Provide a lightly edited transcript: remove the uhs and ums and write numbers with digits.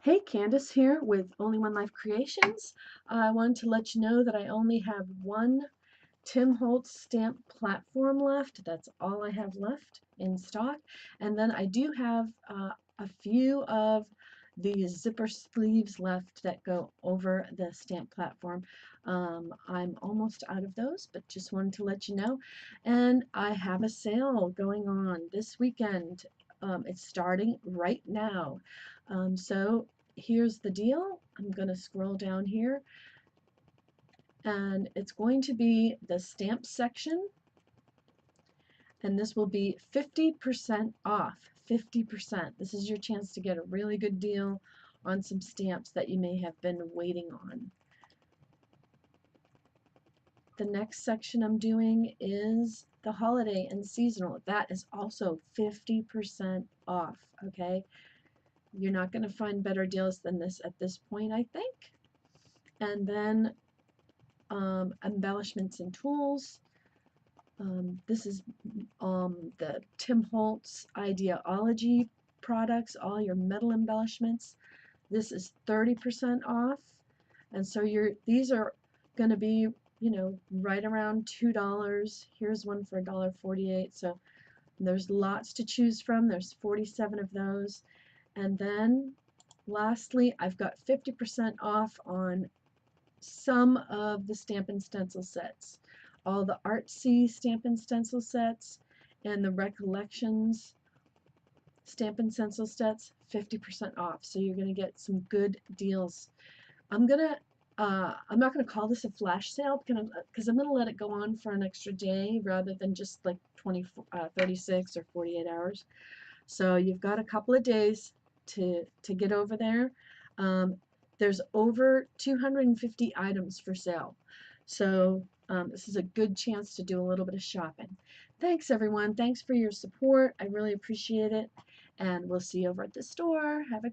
Hey, Candace here with Only One Life Creations. I wanted to let you know that I only have one Tim Holtz stamp platform left. That's all I have left in stock. And then I do have a few of the zipper sleeves left that go over the stamp platform. I'm almost out of those, but just wanted to let you know. And I have a sale going on this weekend. It's starting right now. So here's the deal. I'm going to scroll down here and it's going to be the stamp section, and this will be 50% off. 50%. This is your chance to get a really good deal on some stamps that you may have been waiting on. The next section I'm doing is the holiday and seasonal. That is also 50% off, okay? You're not going to find better deals than this at this point, I think. And then embellishments and tools. This is the Tim Holtz Ideology products, all your metal embellishments. This is 30% off, and so these are going to be, right around $2. Here's one for $1.48. So there's lots to choose from. There's 47 of those, and then lastly, I've got 50% off on some of the stamp and stencil sets. All the artsy stamp and stencil sets and the recollections stamp and stencil sets, 50% off. So you're going to get some good deals. I'm not gonna call this a flash sale because I'm gonna let it go on for an extra day rather than just like 36 or 48 hours. So you've got a couple of days to get over there. Um, there's over 250 items for sale. So this is a good chance to do a little bit of shopping. Thanks everyone. Thanks for your support. I really appreciate it. And we'll see you over at the store. Have a